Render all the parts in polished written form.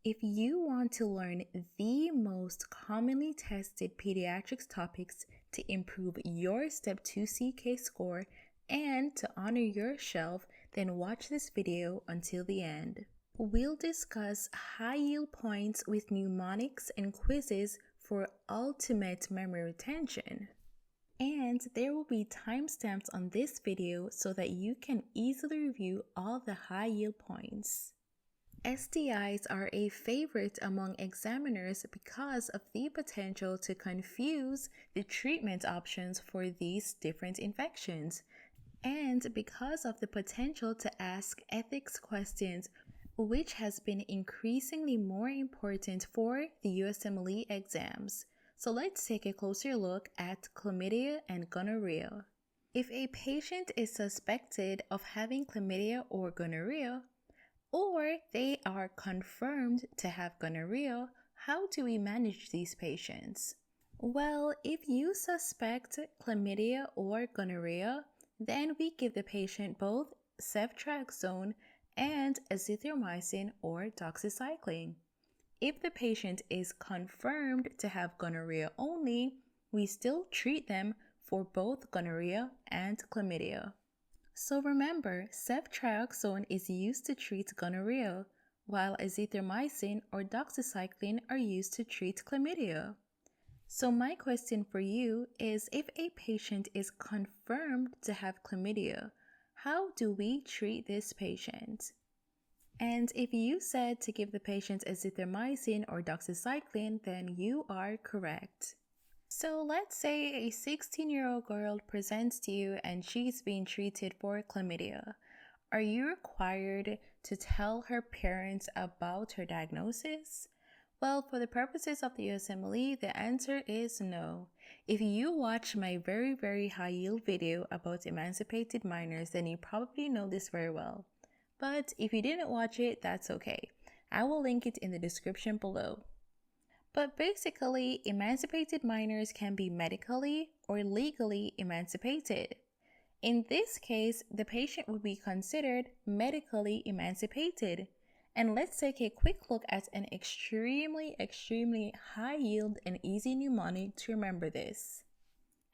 If you want to learn the most commonly tested pediatrics topics to improve your Step 2 CK score and to honor your shelf, then watch this video until the end. We'll discuss high yield points with mnemonics and quizzes for ultimate memory retention. And there will be timestamps on this video so that you can easily review all the high yield points. STIs are a favorite among examiners because of the potential to confuse the treatment options for these different infections, and because of the potential to ask ethics questions, which has been increasingly more important for the USMLE exams. So let's take a closer look at chlamydia and gonorrhea. If a patient is suspected of having chlamydia or gonorrhea, or they are confirmed to have gonorrhea, how do we manage these patients? Well, if you suspect chlamydia or gonorrhea, then we give the patient both ceftriaxone and azithromycin or doxycycline. If the patient is confirmed to have gonorrhea only, we still treat them for both gonorrhea and chlamydia. So remember, ceftriaxone is used to treat gonorrhea, while azithromycin or doxycycline are used to treat chlamydia. So my question for you is, if a patient is confirmed to have chlamydia, how do we treat this patient? And if you said to give the patient azithromycin or doxycycline, then you are correct. So let's say a 16-year-old girl presents to you and she's being treated for chlamydia. Are you required to tell her parents about her diagnosis? Well, for the purposes of the USMLE, the answer is no. If you watch my very high yield video about emancipated minors, then you probably know this very well. But if you didn't watch it, that's okay. I will link it in the description below. But basically, emancipated minors can be medically or legally emancipated. In this case, the patient would be considered medically emancipated. And let's take a quick look at an extremely high yield and easy mnemonic to remember this.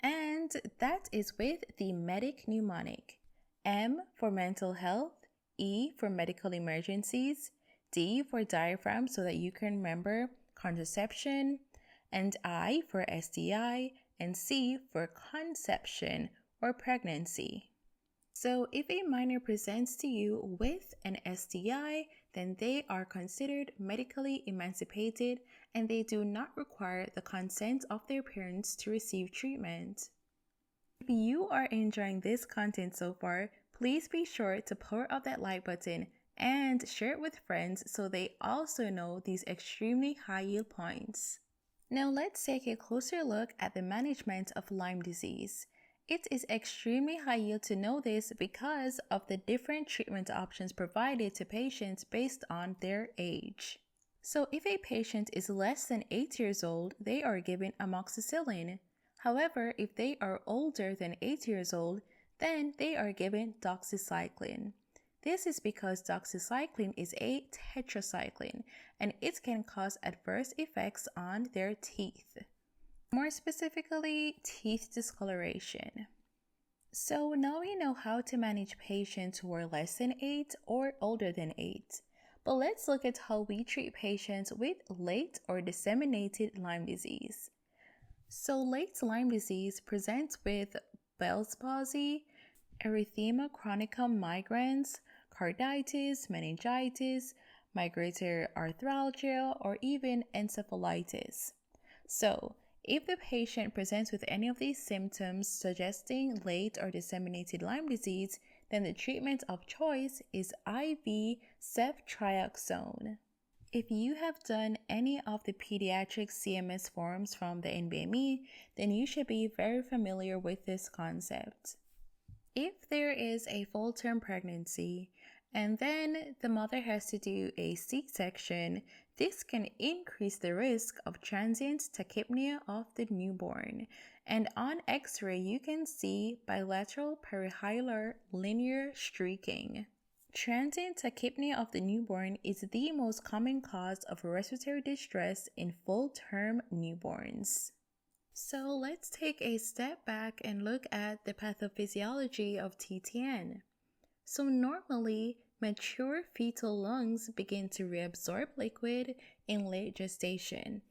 And that is with the MEDIC mnemonic. M for mental health, E for medical emergencies, D for diaphragm so that you can remember contraception, and I for STI, and C for conception or pregnancy. So if a minor presents to you with an STI, then they are considered medically emancipated and they do not require the consent of their parents to receive treatment. If you are enjoying this content so far, please be sure to power up that like button and share it with friends so they also know these extremely high yield points. Now let's take a closer look at the management of Lyme disease. It is extremely high yield to know this because of the different treatment options provided to patients based on their age. So if a patient is less than 8 years old, they are given amoxicillin. However, if they are older than 8 years old, then they are given doxycycline. This is because doxycycline is a tetracycline and it can cause adverse effects on their teeth. More specifically, teeth discoloration. So now we know how to manage patients who are less than 8 or older than 8. But let's look at how we treat patients with late or disseminated Lyme disease. So late Lyme disease presents with Bell's palsy, erythema chronicum migrans, carditis, meningitis, migratory arthralgia, or even encephalitis. So, if the patient presents with any of these symptoms suggesting late or disseminated Lyme disease, then the treatment of choice is IV ceftriaxone. If you have done any of the pediatric CMS forms from the NBME, then you should be very familiar with this concept. If there is a full-term pregnancy and then the mother has to do a C-section, this can increase the risk of transient tachypnea of the newborn. And on X-ray, you can see bilateral perihilar linear streaking. Transient tachypnea of the newborn is the most common cause of respiratory distress in full-term newborns. So let's take a step back and look at the pathophysiology of TTN. So normally, mature fetal lungs begin to reabsorb liquid in late gestation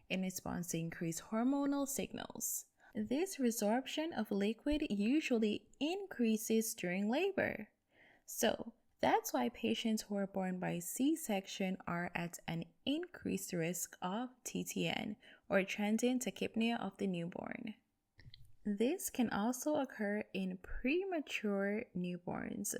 in response to increased hormonal signals. This resorption of liquid usually increases during labor. So that's why patients who are born by C-section are at an increased risk of TTN, or transient tachypnea of the newborn. This can also occur in premature newborns.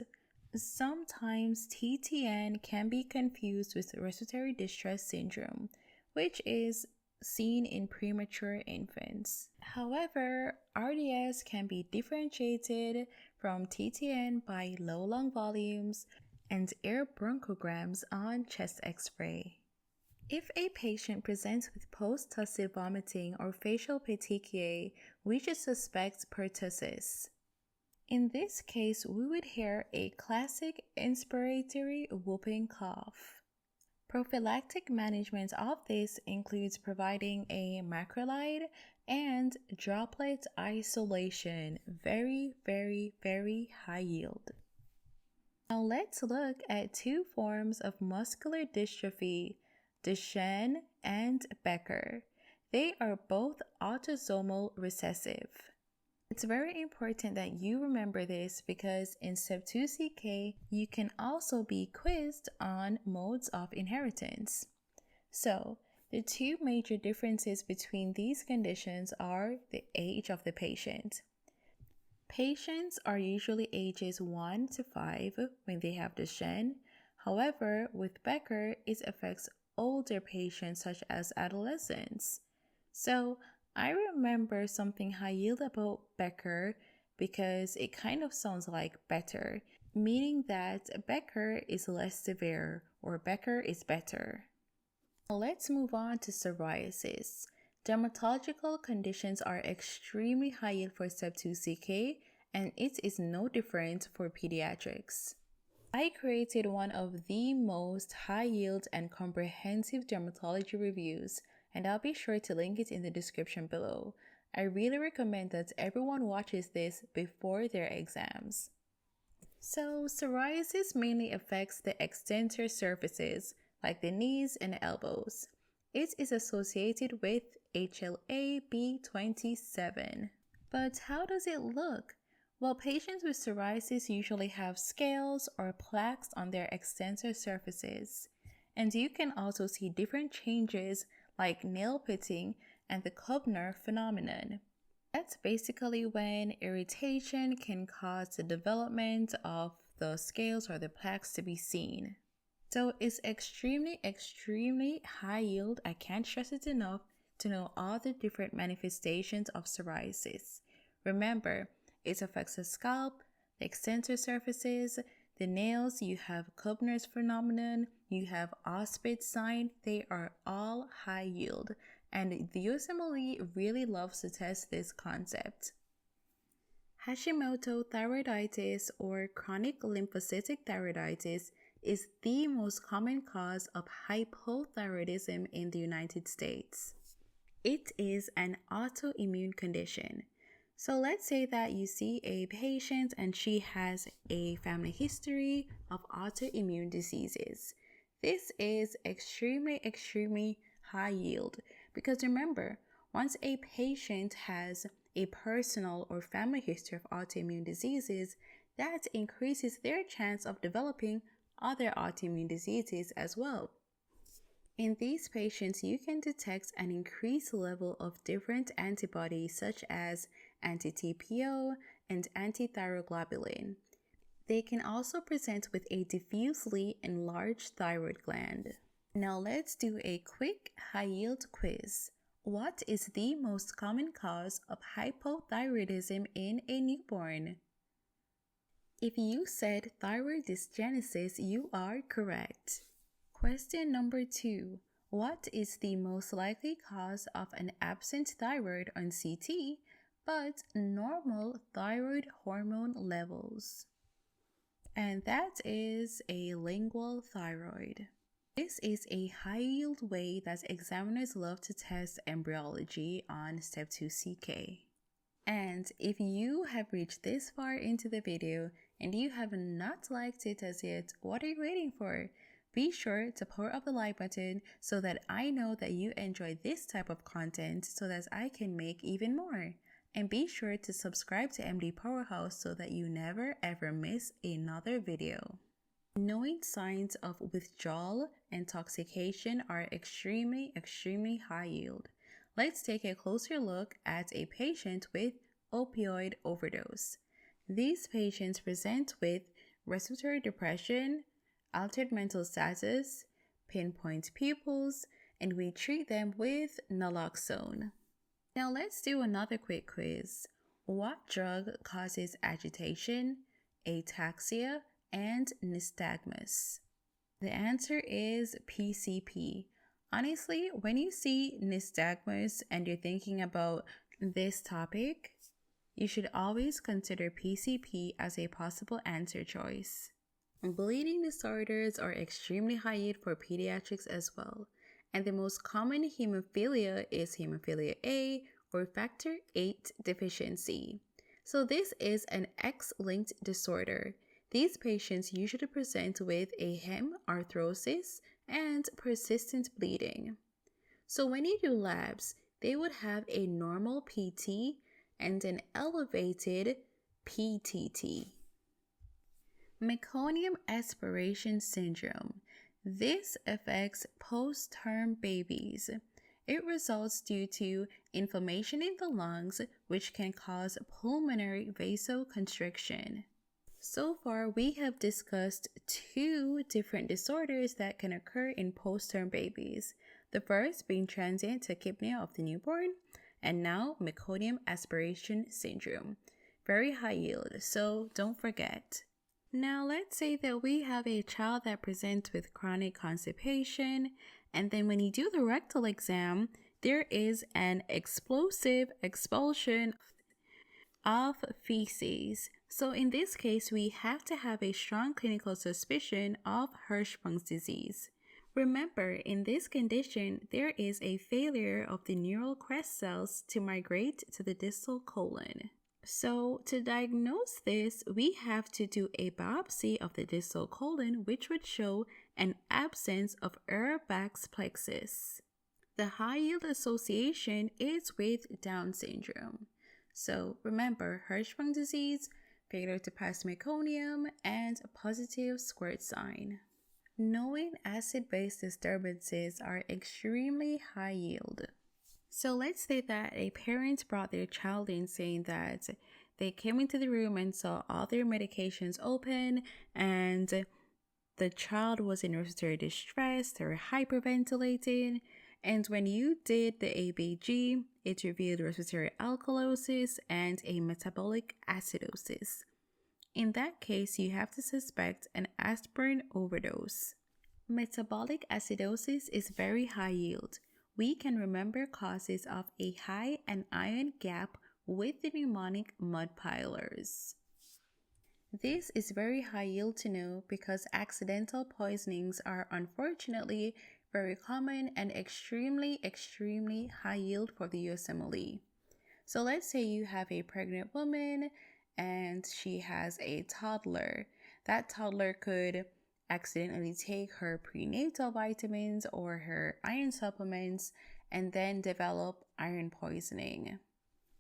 Sometimes TTN can be confused with respiratory distress syndrome, which is seen in premature infants. However, RDS can be differentiated from TTN by low lung volumes and air bronchograms on chest X-ray. If a patient presents with post-tussive vomiting or facial petechiae, we should suspect pertussis. In this case, we would hear a classic inspiratory whooping cough. Prophylactic management of this includes providing a macrolide and droplet isolation, very, very, very high yield. Now let's look at two forms of muscular dystrophy, Duchenne and Becker. They are both autosomal recessive. It's very important that you remember this because in Step 2CK, you can also be quizzed on modes of inheritance. So, the two major differences between these conditions are the age of the patient. Patients are usually ages 1 to 5 when they have Duchenne. However, with Becker, it affects older patients such as adolescents. So, I remember something high yield about Becker because it kind of sounds like better, meaning that Becker is less severe or Becker is better. Now let's move on to psoriasis. Dermatological conditions are extremely high yield for Step 2CK, and it is no different for pediatrics. I created one of the most high yield and comprehensive dermatology reviews, and I'll be sure to link it in the description below. I really recommend that everyone watches this before their exams. So, psoriasis mainly affects the extensor surfaces, like the knees and elbows. It is associated with HLA-B27. But how does it look? Well, patients with psoriasis usually have scales or plaques on their extensor surfaces. And you can also see different changes like nail pitting and the Kubner phenomenon. That's basically when irritation can cause the development of the scales or the plaques to be seen. So it's extremely, extremely high yield. I can't stress it enough to know all the different manifestations of psoriasis. Remember, it affects the scalp, the extensor surfaces, the nails. You have Kubner's phenomenon, you have Auspitz sign. They are all high yield, and the USMLE really loves to test this concept. Hashimoto thyroiditis or chronic lymphocytic thyroiditis is the most common cause of hypothyroidism in the United States. It is an autoimmune condition. So let's say that you see a patient and she has a family history of autoimmune diseases. This is extremely, extremely high yield because remember, once a patient has a personal or family history of autoimmune diseases, that increases their chance of developing other autoimmune diseases as well. In these patients, you can detect an increased level of different antibodies such as anti-TPO and anti-thyroglobulin. They can also present with a diffusely enlarged thyroid gland. Now let's do a quick high-yield quiz. What is the most common cause of hypothyroidism in a newborn? If you said thyroid dysgenesis, you are correct. Question number 2. What is the most likely cause of an absent thyroid on CT but normal thyroid hormone levels? and that is a lingual thyroid. This is a high-yield way that examiners love to test embryology on Step 2 CK. And if you have reached this far into the video and you have not liked it as yet, what are you waiting for? Be sure to power up the like button so that I know that you enjoy this type of content so that I can make even more. And be sure to subscribe to MD Powerhouse so that you never ever miss another video. Knowing signs of withdrawal intoxication are extremely high yield. Let's take a closer look at a patient with opioid overdose. These patients present with respiratory depression, altered mental status, pinpoint pupils, and we treat them with naloxone. Now let's do another quick quiz. What drug causes agitation, ataxia, and nystagmus? The answer is PCP. Honestly, when you see nystagmus and you're thinking about this topic, you should always consider PCP as a possible answer choice. Bleeding disorders are extremely high yield for pediatrics as well, and the most common hemophilia is hemophilia A or factor VIII deficiency. So this is an X-linked disorder. These patients usually present with a hemarthrosis and persistent bleeding. So when you do labs, they would have a normal PT and an elevated PTT. Meconium aspiration syndrome. This affects post-term babies. It results due to inflammation in the lungs, which can cause pulmonary vasoconstriction. So far, we have discussed two different disorders that can occur in post-term babies. The first being transient tachypnea of the newborn, and now meconium aspiration syndrome. Very high yield, so don't forget. Now let's say that we have a child that presents with chronic constipation, and then when you do the rectal exam, there is an explosive expulsion of feces. So in this case, we have to have a strong clinical suspicion of Hirschsprung's disease. Remember, in this condition, there is a failure of the neural crest cells to migrate to the distal colon. So to diagnose this, we have to do a biopsy of the distal colon, which would show an absence of Urbach's plexus. The high yield association is with Down syndrome. So remember, Hirschsprung disease, failure to pass meconium, and a positive squirt sign. Knowing acid-base disturbances are extremely high yield. So let's say that a parent brought their child in saying that they came into the room and saw all their medications open and the child was in respiratory distress, they were hyperventilating, and when you did the ABG, it revealed respiratory alkalosis and a metabolic acidosis. In that case, you have to suspect an aspirin overdose. Metabolic acidosis is very high yield. We can remember causes of a high anion gap with the pneumonic mud pilers. This is very high yield to know because accidental poisonings are unfortunately very common and extremely high yield for the USMLE. So let's say you have a pregnant woman and she has a toddler. That toddler could accidentally take her prenatal vitamins or her iron supplements and then develop iron poisoning.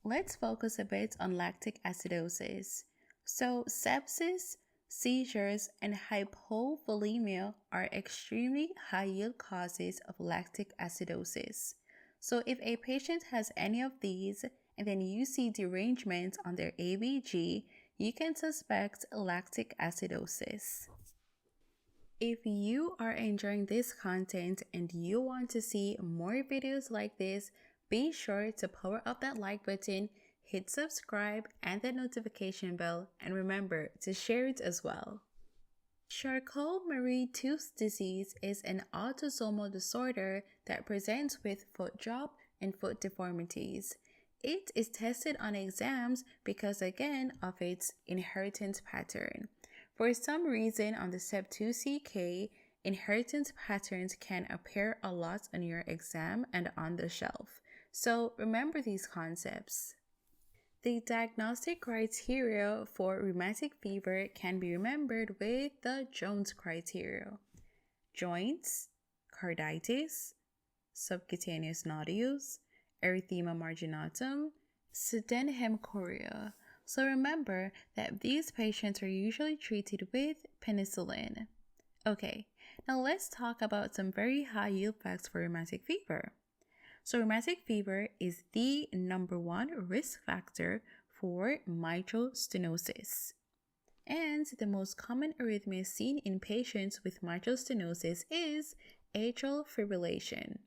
Let's focus a bit on lactic acidosis. So sepsis, seizures, and hypovolemia are extremely high yield causes of lactic acidosis. So if a patient has any of these and then you see derangement on their ABG, you can suspect lactic acidosis. If you are enjoying this content and you want to see more videos like this, be sure to power up that like button, hit subscribe and the notification bell, and remember to share it as well. Charcot-Marie-Tooth disease is an autosomal disorder that presents with foot drop and foot deformities. It is tested on exams because again of its inheritance pattern. For some reason, on the Step 2CK, inheritance patterns can appear a lot on your exam and on the shelf. So remember these concepts. The diagnostic criteria for rheumatic fever can be remembered with the Jones criteria: joints, carditis, subcutaneous nodules, erythema marginatum, Sydenham chorea. So remember that these patients are usually treated with penicillin. Okay, now let's talk about some very high yield facts for rheumatic fever. So rheumatic fever is the number one risk factor for mitral stenosis. And the most common arrhythmia seen in patients with mitral stenosis is atrial fibrillation.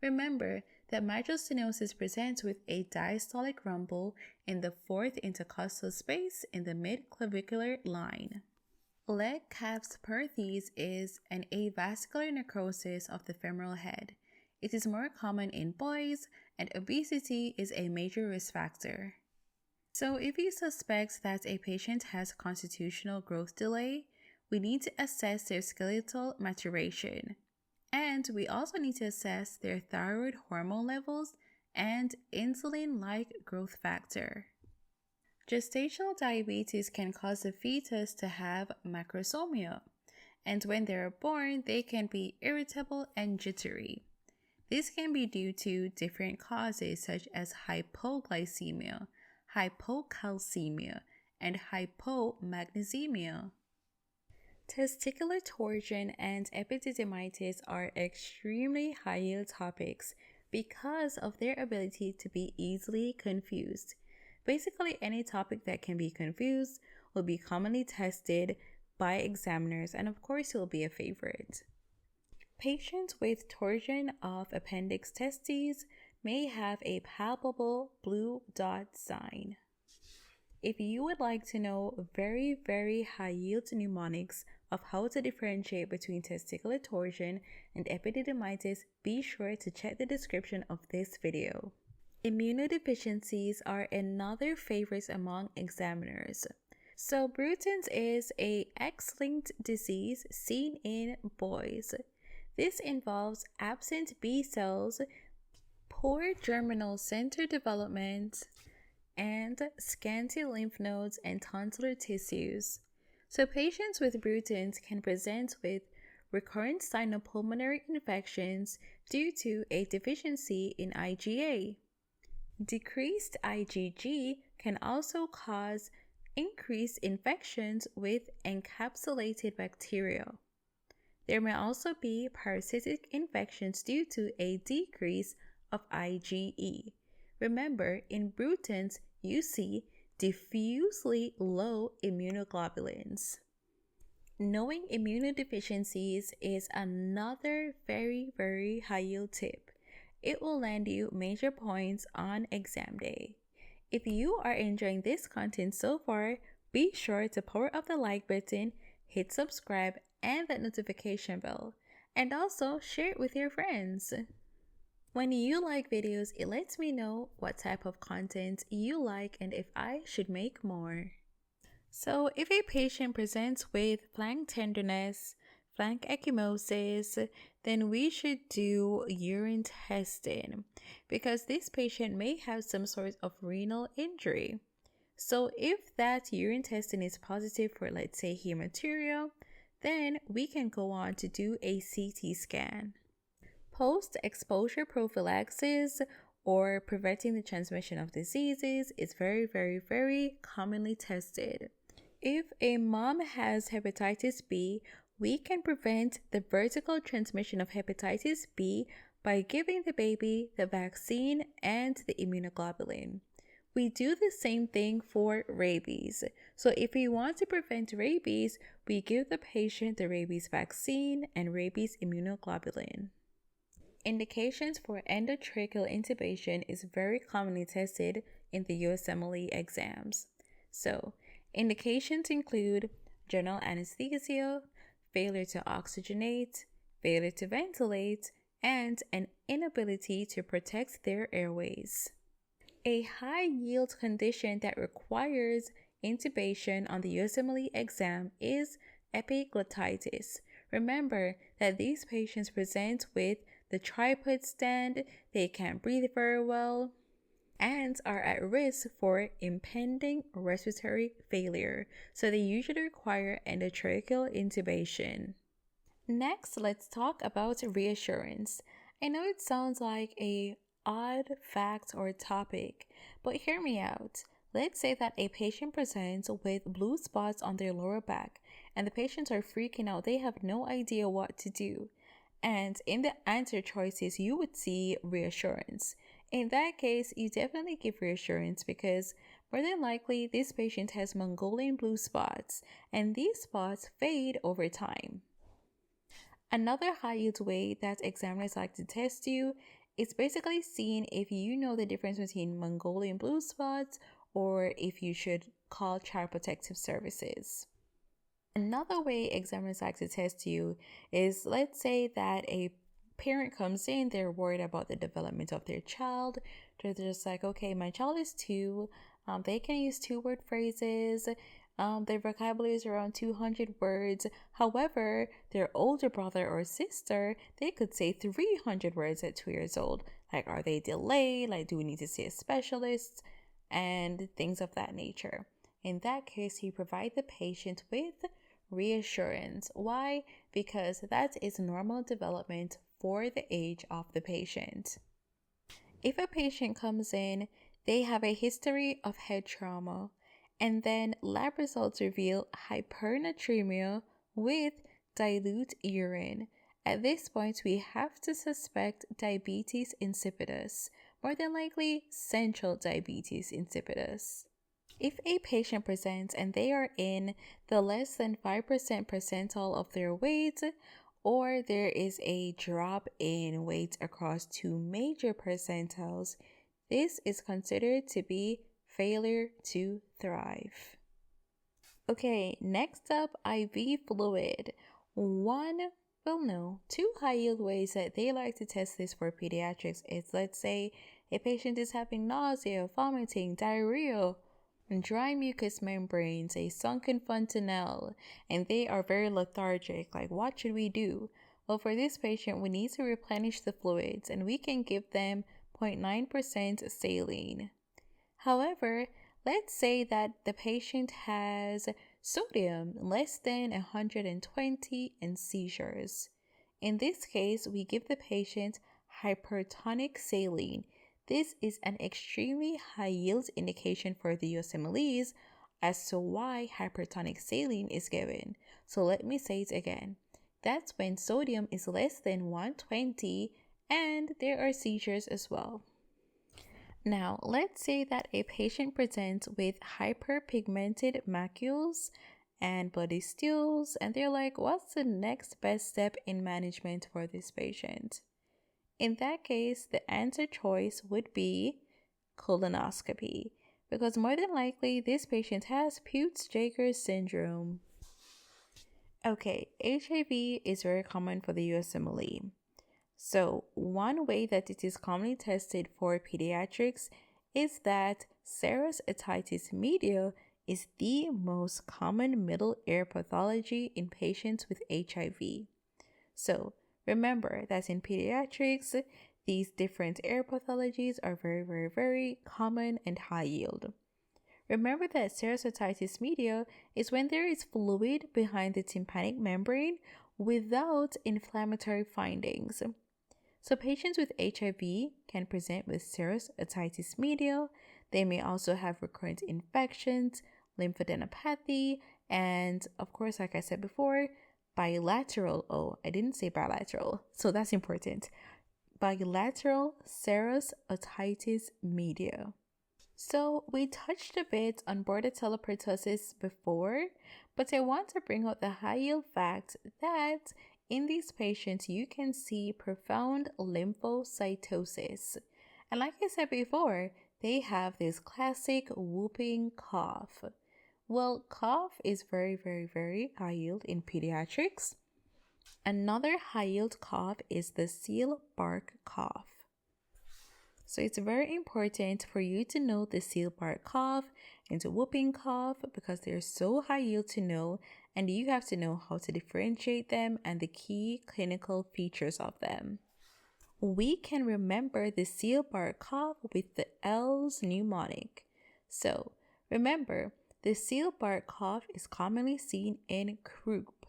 Remember that mitral stenosis presents with a diastolic rumble in the fourth intercostal space in the mid-clavicular line. Legg-Calvé-Perthes is an avascular necrosis of the femoral head. It is more common in boys, and obesity is a major risk factor. So if you suspect that a patient has constitutional growth delay, we need to assess their skeletal maturation. And we also need to assess their thyroid hormone levels and insulin-like growth factor. Gestational diabetes can cause the fetus to have macrosomia, and when they are born, they can be irritable and jittery. This can be due to different causes such as hypoglycemia, hypocalcemia, and hypomagnesemia. Testicular torsion and epididymitis are extremely high-yield topics because of their ability to be easily confused. Basically, any topic that can be confused will be commonly tested by examiners, and of course, it will be a favorite. Patients with torsion of appendix testes may have a palpable blue dot sign. If you would like to know very high-yield mnemonics of how to differentiate between testicular torsion and epididymitis, be sure to check the description of this video. Immunodeficiencies are another favorite among examiners. So Bruton's is a X-linked disease seen in boys. This involves absent B cells, poor germinal center development, and scanty lymph nodes and tonsillar tissues. So patients with Bruton's can present with recurrent sinopulmonary infections due to a deficiency in IgA. Decreased IgG can also cause increased infections with encapsulated bacteria. There may also be parasitic infections due to a decrease of IgE. Remember, in Bruton's, you see diffusely low immunoglobulins. Knowing immunodeficiencies is another very high-yield tip. It will land you major points on exam day. If you are enjoying this content so far, be sure to power up the like button, hit subscribe, and that notification bell, and also share it with your friends. When you like videos, it lets me know what type of content you like and if I should make more. So if a patient presents with flank tenderness, flank ecchymosis, then we should do urine testing because this patient may have some sort of renal injury. So if that urine testing is positive for, let's say, hematuria, then we can go on to do a CT scan. Post-exposure prophylaxis or preventing the transmission of diseases is very commonly tested. If a mom has hepatitis B, we can prevent the vertical transmission of hepatitis B by giving the baby the vaccine and the immunoglobulin. We do the same thing for rabies. So if we want to prevent rabies, we give the patient the rabies vaccine and rabies immunoglobulin. Indications for endotracheal intubation is very commonly tested in the USMLE exams. So, indications include general anesthesia, failure to oxygenate, failure to ventilate, and an inability to protect their airways. A high-yield condition that requires intubation on the USMLE exam is epiglottitis. Remember that these patients present with the tripod stand, they can't breathe very well, and are at risk for impending respiratory failure, so they usually require endotracheal intubation. Next, let's talk about reassurance. I know it sounds like a odd fact or topic, but hear me out. Let's say that a patient presents with blue spots on their lower back and the patients are freaking out. They have no idea what to do. And in the answer choices, you would see reassurance. In that case, you definitely give reassurance because more than likely this patient has Mongolian blue spots and these spots fade over time. Another high-yield way that examiners like to test you is basically seeing if you know the difference between Mongolian blue spots or if you should call child protective services. Another way examiners like to test you is, let's say that a parent comes in, they're worried about the development of their child. They're just like, okay, my child is 2. They can use 2-word phrases. Their vocabulary is around 200 words. However, their older brother or sister, they could say 300 words at 2 years old. Like, are they delayed? Like, do we need to see a specialist? And things of that nature. In that case, you provide the patient with reassurance. Why? Because that is normal development for the age of the patient. If a patient comes in, they have a history of head trauma, and then lab results reveal hypernatremia with dilute urine. At this point, we have to suspect diabetes insipidus, more than likely central diabetes insipidus. If a patient presents and they are in the less than 5% percentile of their weight, or there is a drop in weight across 2 major percentiles, this is considered to be failure to thrive. Okay, next up, IV fluid. 2 high-yield ways that they like to test this for pediatrics is, let's say, a patient is having nausea, vomiting, diarrhea, dry mucous membranes, a sunken fontanelle, and they are very lethargic. Like, what should we do? Well, for this patient, we need to replenish the fluids, and we can give them 0.9% saline. However, let's say that the patient has sodium less than 120 and seizures. In this case, we give the patient hypertonic saline. This is an extremely high yield indication for the USMLEs as to why hypertonic saline is given. So let me say it again. That's when sodium is less than 120 and there are seizures as well. Now, let's say that a patient presents with hyperpigmented macules and bloody stools, and they're like, what's the next best step in management for this patient? In that case, the answer choice would be colonoscopy, because more than likely this patient has Peutz-Jeghers syndrome. Okay, HIV is very common for the USMLE. So one way that it is commonly tested for pediatrics is that serous otitis media is the most common middle ear pathology in patients with HIV. So remember that in pediatrics, these different ear pathologies are very, very, very common and high yield. Remember that serous otitis media is when there is fluid behind the tympanic membrane without inflammatory findings. So patients with HIV can present with serous otitis media. They may also have recurrent infections, lymphadenopathy, and of course, like I said before, bilateral, I didn't say bilateral, so that's important. Bilateral serous otitis media. So we touched a bit on bordetella pertussis before, but I want to bring out the high-yield fact that in these patients you can see profound lymphocytosis. And like I said before, they have this classic whooping cough. Well, cough is very, very, very high yield in pediatrics. Another high yield cough is the seal bark cough. So it's very important for you to know the seal part cough and the whooping cough because they're so high yield to know, and you have to know how to differentiate them and the key clinical features of them. We can remember the seal part cough with the L's mnemonic. So remember, the seal part cough is commonly seen in croup,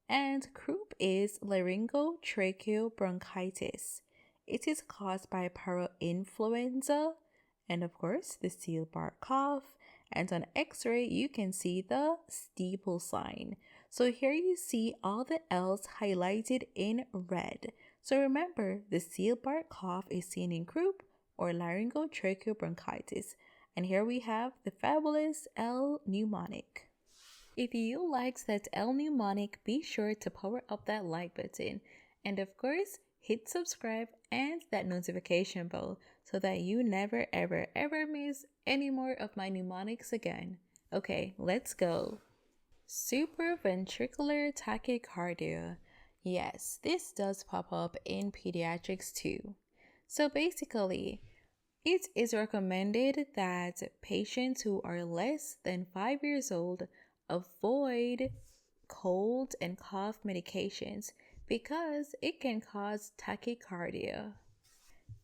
and croup is laryngotracheobronchitis. It is caused by parainfluenza and, of course, the seal part cough. And on X-ray, you can see the steeple sign. So here you see all the L's highlighted in red. So remember, the seal part cough is seen in croup or laryngotracheobronchitis. And here we have the fabulous L mnemonic. If you liked that L mnemonic, be sure to power up that like button. And of course, hit subscribe and that notification bell so that you never ever miss any more of my mnemonics again. Okay, let's go. Supraventricular tachycardia. Yes, this does pop up in pediatrics too. So basically, it is recommended that patients who are less than 5 years old avoid cold and cough medications because it can cause tachycardia.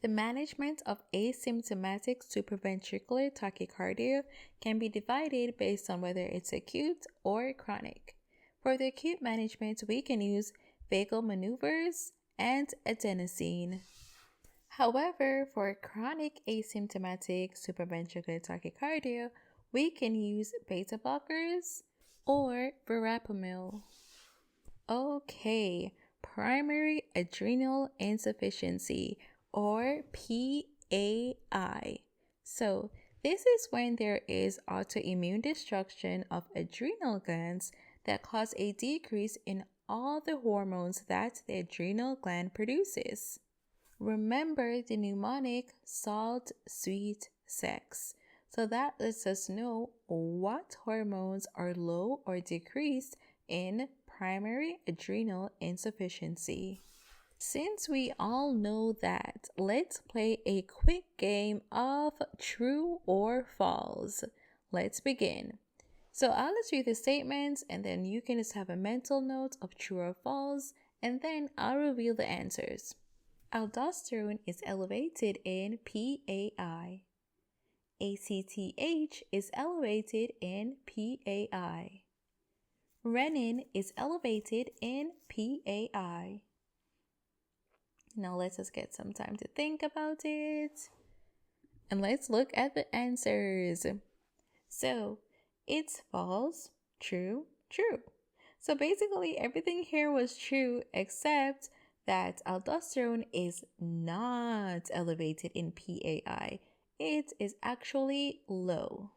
The management of asymptomatic supraventricular tachycardia can be divided based on whether it's acute or chronic. For the acute management, we can use vagal maneuvers and adenosine. However, for chronic asymptomatic supraventricular tachycardia, we can use beta blockers or verapamil. Okay, primary adrenal insufficiency or PAI. So, this is when there is autoimmune destruction of adrenal glands that cause a decrease in all the hormones that the adrenal gland produces. Remember the mnemonic salt, sweet, sex. So that lets us know what hormones are low or decreased in primary adrenal insufficiency. Since we all know that, let's play a quick game of true or false. Let's begin. So I'll just read the statements and then you can just have a mental note of true or false, and then I'll reveal the answers. Aldosterone is elevated in PAI. ACTH is elevated in PAI. Renin is elevated in PAI. Now let's just get some time to think about it. And let's look at the answers. So, it's false, true, true. So basically everything here was true except that aldosterone is not elevated in PAI. It is actually low.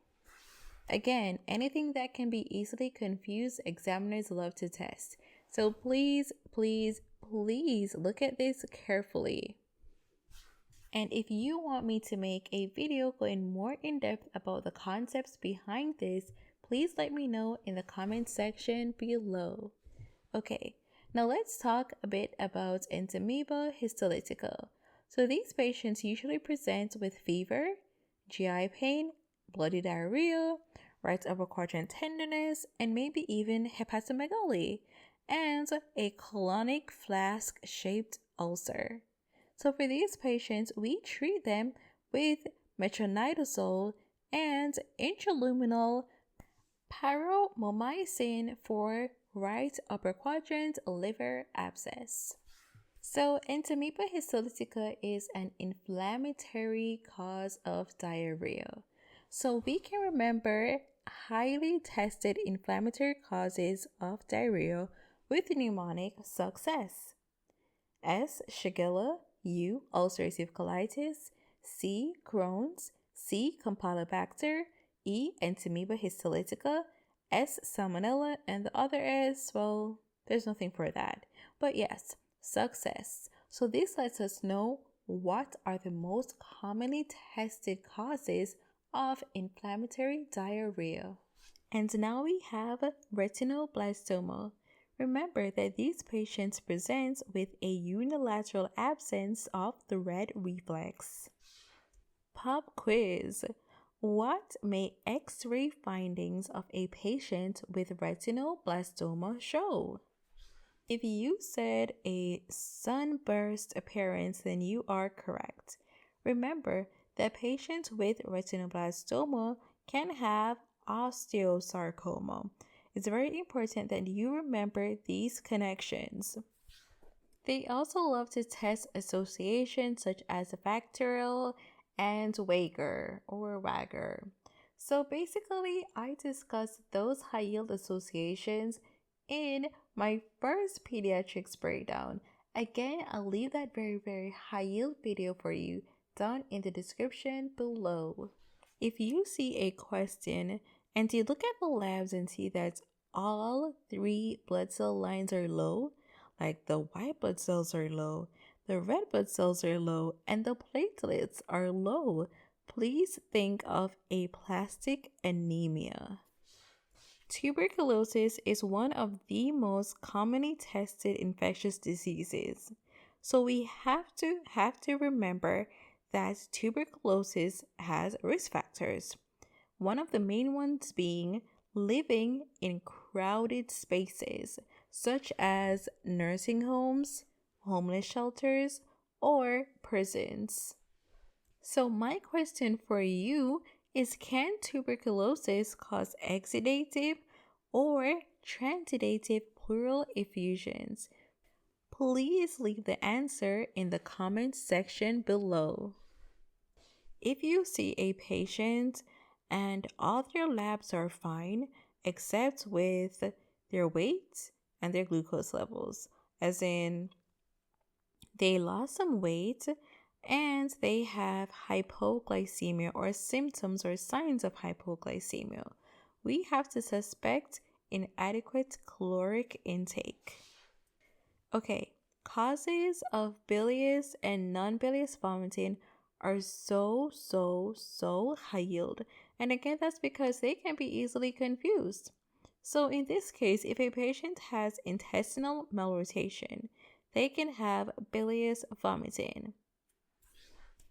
Again, anything that can be easily confused, examiners love to test. So please look at this carefully. And if you want me to make a video going more in depth about the concepts behind this, please let me know in the comment section below. Okay, now let's talk a bit about entamoeba histolytica. So these patients usually present with fever, GI pain, bloody diarrhea, right upper quadrant tenderness, and maybe even hepatomegaly, and a colonic flask-shaped ulcer. So for these patients, we treat them with metronidazole and intraluminal paromomycin for right upper quadrant liver abscess. So entamoeba histolytica is an inflammatory cause of diarrhea. So we can remember highly tested inflammatory causes of diarrhea with the mnemonic success. S. Shigella, U. Ulcerative colitis, C. Crohn's, C. Campylobacter, E. Entamoeba histolytica, S. Salmonella, and the other S, well, there's nothing for that. But yes, success. So this lets us know what are the most commonly tested causes of inflammatory diarrhea. And now we have retinoblastoma. Remember that these patients present with a unilateral absence of the red reflex. Pop quiz. What may X-ray findings of a patient with retinoblastoma show? If you said a sunburst appearance, then you are correct. Remember that patients with retinoblastoma can have osteosarcoma. It's very important that you remember these connections. They also love to test associations such as bacterial and Wager. So basically, I discussed those high yield associations in my first pediatrics breakdown. Again, I'll leave that very high yield video for you down in the description below. If you see a question and you look at the labs and see that all 3 blood cell lines are low, like the white blood cells are low, the red blood cells are low, and the platelets are low, please think of aplastic anemia. Tuberculosis is one of the most commonly tested infectious diseases. So we have to remember that tuberculosis has risk factors. One of the main ones being living in crowded spaces, such as nursing homes, homeless shelters, or prisons. So my question for you is, can tuberculosis cause exudative or transidative pleural effusions? Please leave the answer in the comments section below. If you see a patient and all their labs are fine except with their weight and their glucose levels, as in they lost some weight and they have hypoglycemia or symptoms or signs of hypoglycemia, we have to suspect inadequate caloric intake. Okay, causes of bilious and non-bilious vomiting are so high yield, and again, that's because they can be easily confused. So in this case, if a patient has intestinal malrotation, they can have bilious vomiting.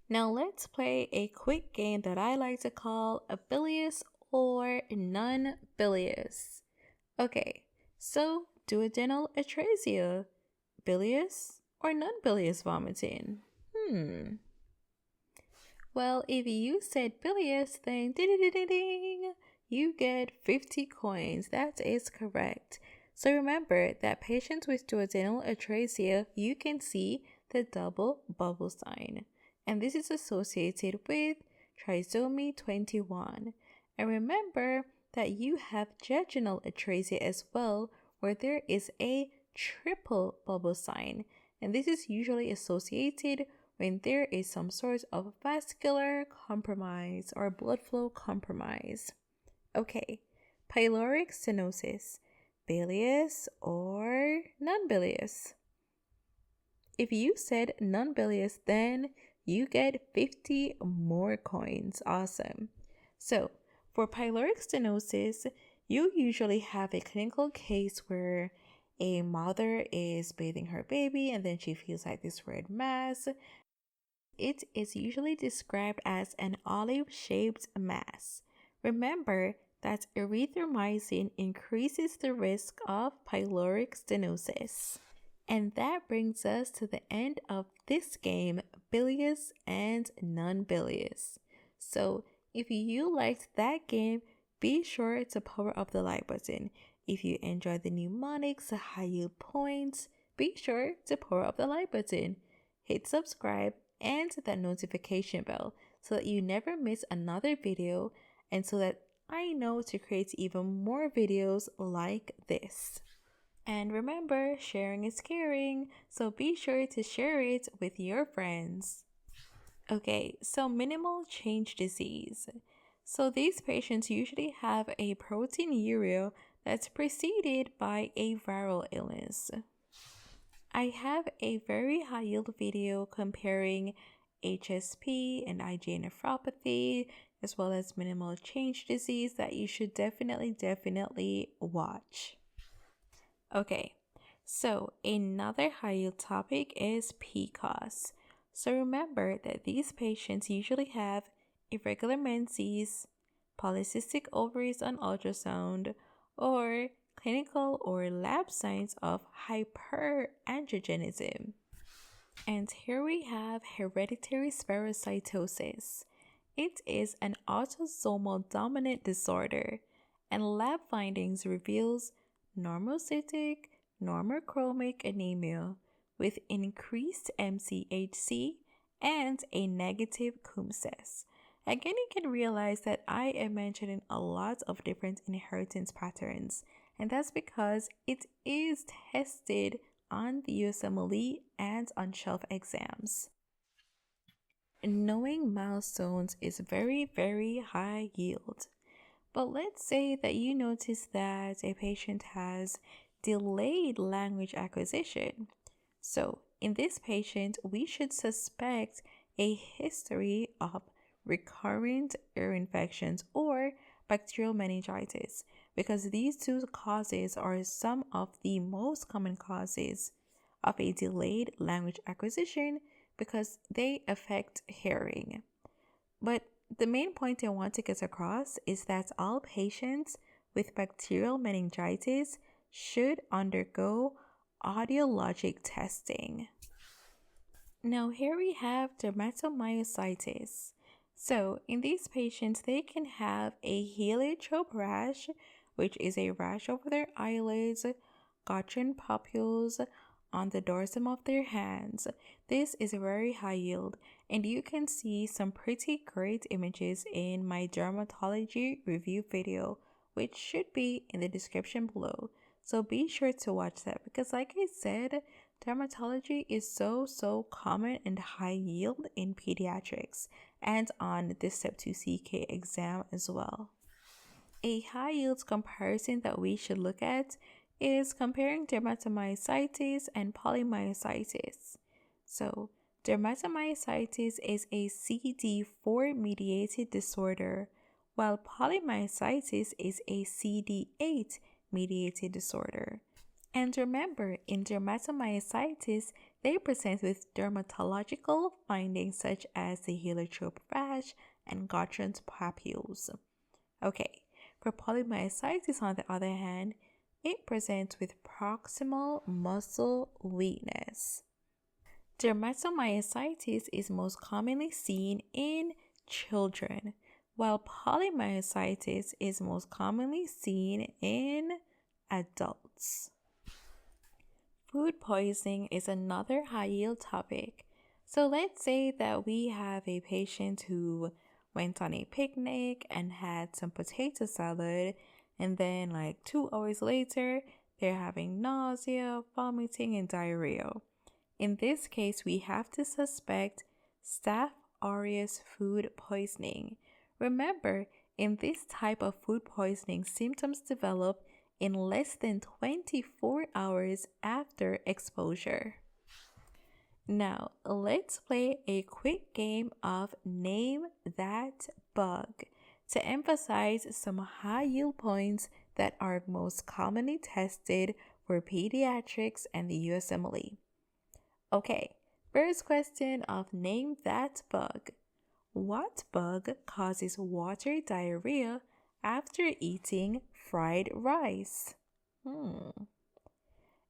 Now let's play a quick game that I like to call a bilious or non-bilious. Okay, so duodenal atresia, bilious or non-bilious vomiting? Well, if you said bilious, then ding, ding, ding, ding, you get 50 coins. That is correct. So remember that patients with duodenal atresia, you can see the double bubble sign. And this is associated with trisomy 21. And remember that you have jejunal atresia as well, where there is a triple bubble sign. And this is usually associated when there is some sort of vascular compromise or blood flow compromise. Okay, pyloric stenosis, bilious or non-bilious? If you said non-bilious, then you get 50 more coins. Awesome. So for pyloric stenosis, you usually have a clinical case where a mother is bathing her baby and then she feels like this red mass. It is usually described as an olive-shaped mass. Remember that erythromycin increases the risk of pyloric stenosis. And that brings us to the end of this game, bilious and non-bilious. So if you liked that game, be sure to power up the like button. If you enjoyed the mnemonics, the high yield points, be sure to power up the like button. Hit subscribe and that notification bell so that you never miss another video and so that I know to create even more videos like this. And remember, sharing is caring, so be sure to share it with your friends. Okay, so minimal change disease. So these patients usually have a proteinuria that's preceded by a viral illness. I have a very high yield video comparing HSP and IgA nephropathy as well as minimal change disease that you should definitely watch. Okay, so another high yield topic is PCOS. So remember that these patients usually have irregular menses, polycystic ovaries on ultrasound, or clinical or lab signs of hyperandrogenism. And here we have hereditary spherocytosis. It is an autosomal dominant disorder, and lab findings reveals normocytic normochromic anemia with increased MCHC and a negative CUMSES. Again, you can realize that I am mentioning a lot of different inheritance patterns, and that's because it is tested on the USMLE and on shelf exams. Knowing milestones is very, very high yield. But let's say that you notice that a patient has delayed language acquisition. So, in this patient, we should suspect a history of recurrent ear infections or bacterial meningitis because these two causes are some of the most common causes of a delayed language acquisition because they affect hearing. But the main point I want to get across is that all patients with bacterial meningitis should undergo audiologic testing. Now here we have dermatomyositis. So in these patients, they can have a heliotrope rash, which is a rash over their eyelids, Gaussian papules, on the dorsum of their hands. This is very high yield, and you can see some pretty great images in my dermatology review video, which should be in the description below. So be sure to watch that because like I said, dermatology is so common and high yield in pediatrics and on the Step 2CK exam as well. A high yield comparison that we should look at is comparing dermatomyositis and polymyositis. So, dermatomyositis is a CD4 mediated disorder, while polymyositis is a CD8 mediated disorder. And remember, in dermatomyositis, they present with dermatological findings such as the heliotrope rash and Gaussian papules. Okay, for polymyositis, on the other hand, it presents with proximal muscle weakness. Dermatomyositis is most commonly seen in children, while polymyositis is most commonly seen in adults. Food poisoning is another high yield topic. So let's say that we have a patient who went on a picnic and had some potato salad, and then like 2 hours later, they're having nausea, vomiting, and diarrhea. In this case, we have to suspect Staph aureus food poisoning. Remember, in this type of food poisoning, symptoms develop in less than 24 hours after exposure. Now, let's play a quick game of Name That Bug to emphasize some high yield points that are most commonly tested for pediatrics and the USMLE. Okay, first question of Name That Bug. What bug causes water diarrhea after eating fried rice?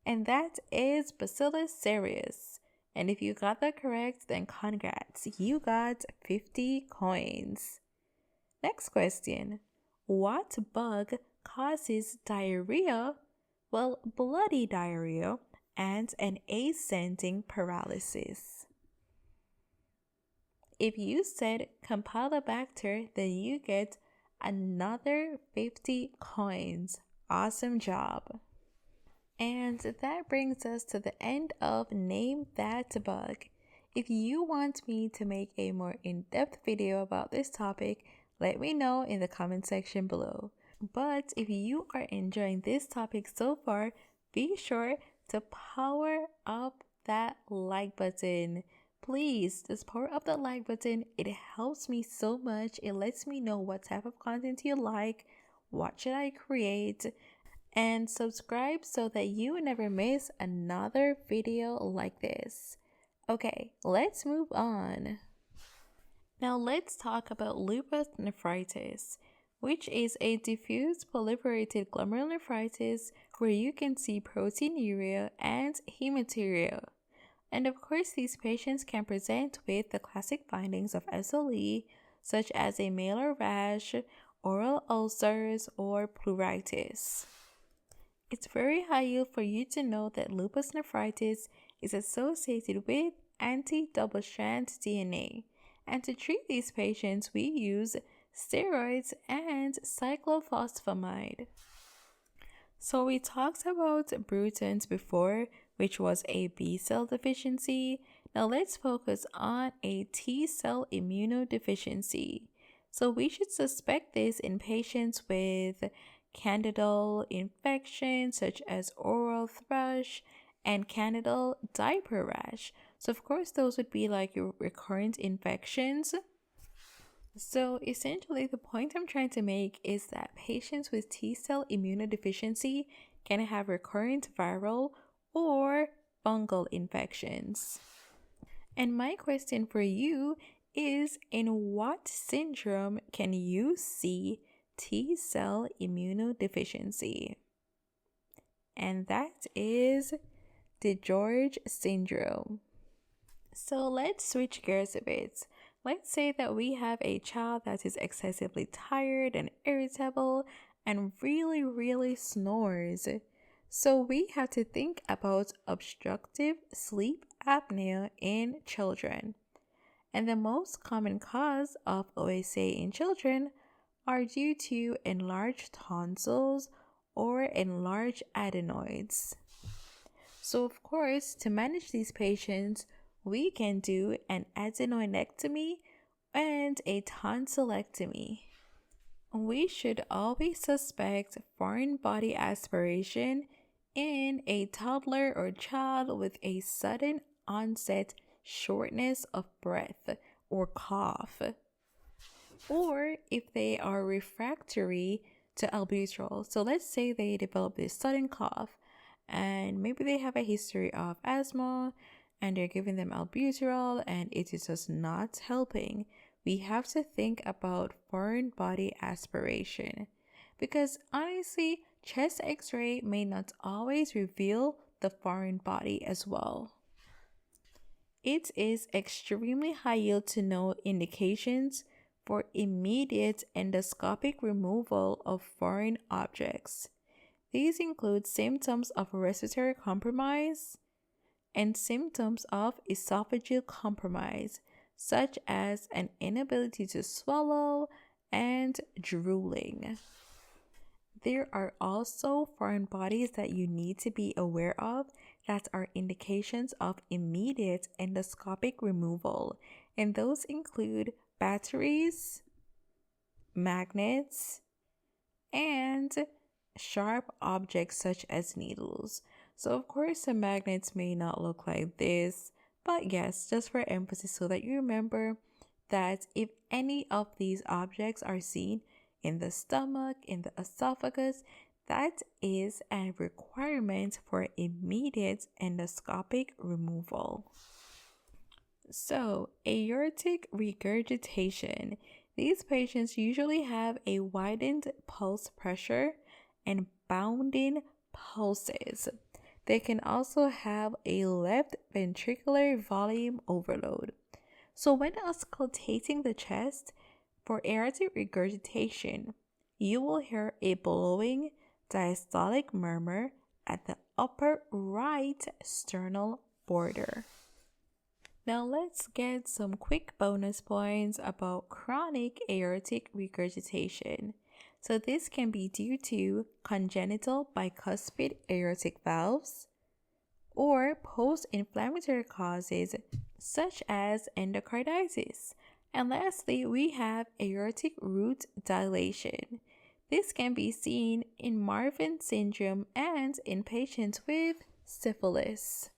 And that is Bacillus cereus. And if you got that correct, then congrats, you got 50 coins. Next question. What bug causes diarrhea? Well, bloody diarrhea and an ascending paralysis. If you said Campylobacter, then you get another 50 coins. Awesome job. And that brings us to the end of Name That Bug. If you want me to make a more in-depth video about this topic, let me know in the comment section below. But if you are enjoying this topic so far, be sure to power up that like button. Please, just power up that like button. It helps me so much. It lets me know what type of content you like, what should I create, and subscribe so that you never miss another video like this. Okay, let's move on. Now let's talk about lupus nephritis, which is a diffuse proliferative glomerulonephritis where you can see proteinuria and hematuria. And of course, these patients can present with the classic findings of SLE, such as a malar rash, oral ulcers, or pleuritis. It's very high for you to know that lupus nephritis is associated with anti-double-strand DNA. And to treat these patients, we use steroids and cyclophosphamide. So we talked about Bruton's before, which was a B cell deficiency. Now let's focus on a T cell immunodeficiency. So we should suspect this in patients with candidal infections such as oral thrush and candidal diaper rash. So of course those would be like your recurrent infections. So essentially the point I'm trying to make is that patients with T-cell immunodeficiency can have recurrent viral or fungal infections. And my question for you is, in what syndrome can you see T-cell immunodeficiency? And that is DiGeorge syndrome. So let's switch gears a bit. Let's say that we have a child that is excessively tired and irritable and really snores. So we have to think about obstructive sleep apnea in children. And the most common cause of OSA in children are due to enlarged tonsils or enlarged adenoids. So of course, to manage these patients, we can do an adenoidectomy and a tonsillectomy. We should always suspect foreign body aspiration in a toddler or child with a sudden onset shortness of breath or cough, or if they are refractory to albuterol. So let's say they develop this sudden cough and maybe they have a history of asthma and they're giving them albuterol and it is just not helping. We have to think about foreign body aspiration because honestly, chest x-ray may not always reveal the foreign body as well. It is extremely high yield to know indications for immediate endoscopic removal of foreign objects. These include symptoms of respiratory compromise and symptoms of esophageal compromise, such as an inability to swallow and drooling. There are also foreign bodies that you need to be aware of that are indications of immediate endoscopic removal, and those include batteries, magnets, and sharp objects such as needles. So of course the magnets may not look like this, but yes, just for emphasis so that you remember that if any of these objects are seen in the stomach, in the esophagus, that is a requirement for immediate endoscopic removal. So, aortic regurgitation. These patients usually have a widened pulse pressure and bounding pulses. They can also have a left ventricular volume overload. So when auscultating the chest for aortic regurgitation, you will hear a blowing diastolic murmur at the upper right sternal border. Now let's get some quick bonus points about chronic aortic regurgitation. So this can be due to congenital bicuspid aortic valves or post-inflammatory causes such as endocarditis. And lastly, we have aortic root dilation. This can be seen in Marfan syndrome and in patients with syphilis.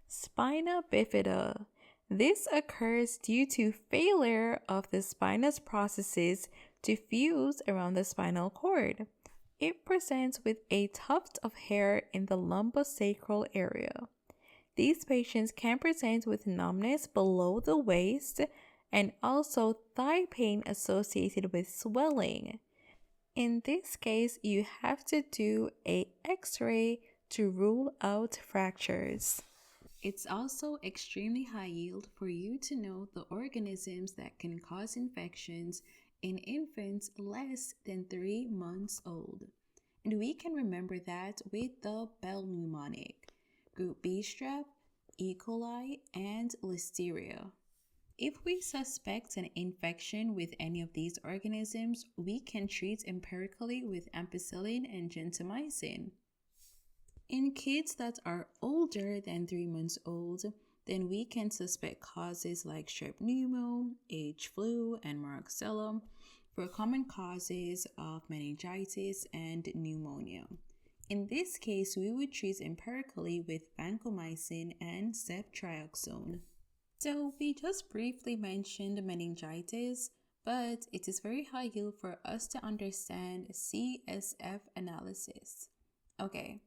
Spina bifida. This occurs due to failure of the spinous processes to fuse around the spinal cord. It presents with a tuft of hair in the lumbosacral area. These patients can present with numbness below the waist and also thigh pain associated with swelling. In this case, you have to do an X-ray to rule out fractures. It's also extremely high yield for you to know the organisms that can cause infections in infants less than 3 months old. And we can remember that with the Bell pneumonic, Group B strep, E. coli, and Listeria. If we suspect an infection with any of these organisms, we can treat empirically with ampicillin and gentamicin. In kids that are older than 3 months old, then we can suspect causes like strep pneumo, H. flu, and varicella for common causes of meningitis and pneumonia. In this case, we would treat empirically with vancomycin and ceftriaxone. So we just briefly mentioned meningitis, but it is very high yield for us to understand CSF analysis. Okay,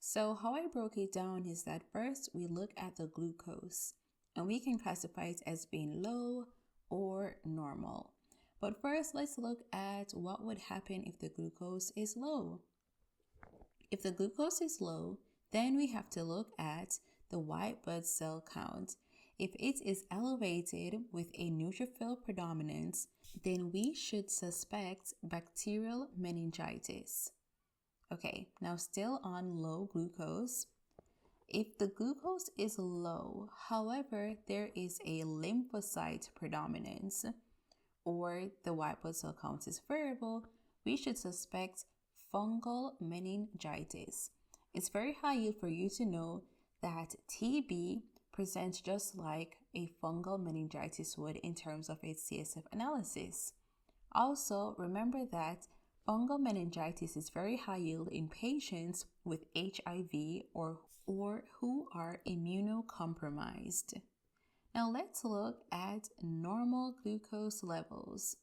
so how I broke it down is that first we look at the glucose, and we can classify it as being low or normal. But first, let's look at what would happen if the glucose is low. If the glucose is low, then we have to look at the white blood cell count. If it is elevated with a neutrophil predominance, then we should suspect bacterial meningitis. Okay, now still on low glucose. If the glucose is low, however, there is a lymphocyte predominance, or the white blood cell count is variable, we should suspect fungal meningitis. It's very high yield for you to know that TB presents just like a fungal meningitis would in terms of its CSF analysis. Also, remember that fungal meningitis is very high yield in patients with HIV or who are immunocompromised. Now let's look at normal glucose levels.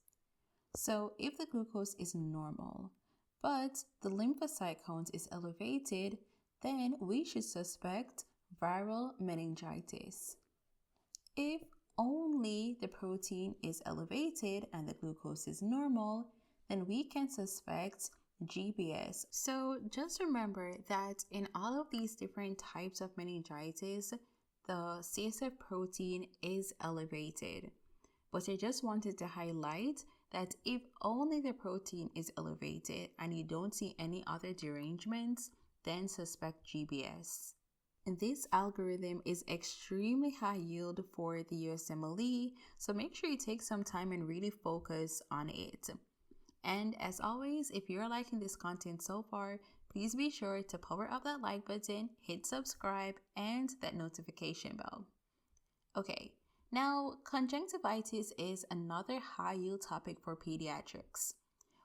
So if the glucose is normal, but the lymphocyte count is elevated, then we should suspect viral meningitis. If only the protein is elevated and the glucose is normal, then we can suspect GBS. So just remember that in all of these different types of meningitis, the CSF protein is elevated. But I just wanted to highlight that if only the protein is elevated and you don't see any other derangements, then suspect GBS. And this algorithm is extremely high yield for the USMLE, so make sure you take some time and really focus on it. And as always, if you're liking this content so far, please be sure to power up that like button, hit subscribe, and that notification bell. Okay, now conjunctivitis is another high yield topic for pediatrics.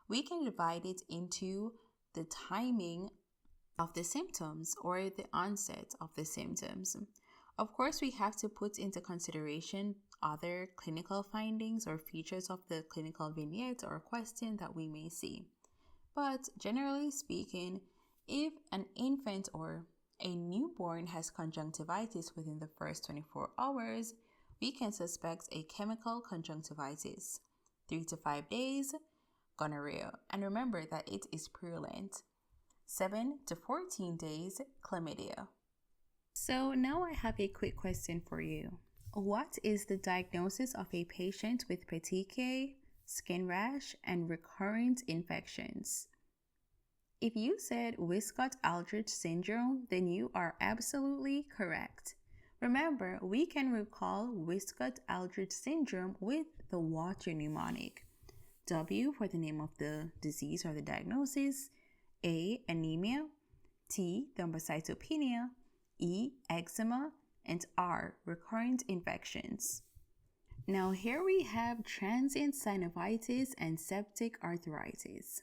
We can divide it into the timing of the symptoms or the onset of the symptoms. Of course, we have to put into consideration other clinical findings or features of the clinical vignette or question that we may see. But generally speaking, if an infant or a newborn has conjunctivitis within the first 24 hours, we can suspect a chemical conjunctivitis. 3 to 5 days, gonorrhea. And remember that it is purulent. 7 to 14 days, chlamydia. So now I have a quick question for you. What is the diagnosis of a patient with petechiae, skin rash, and recurrent infections? If you said Wiskott-Aldrich syndrome, then you are absolutely correct. Remember, we can recall Wiskott-Aldrich syndrome with the water mnemonic. W for the name of the disease or the diagnosis, A, anemia, T, thrombocytopenia, E, eczema, and R, recurrent infections. Now here we have transient synovitis and septic arthritis.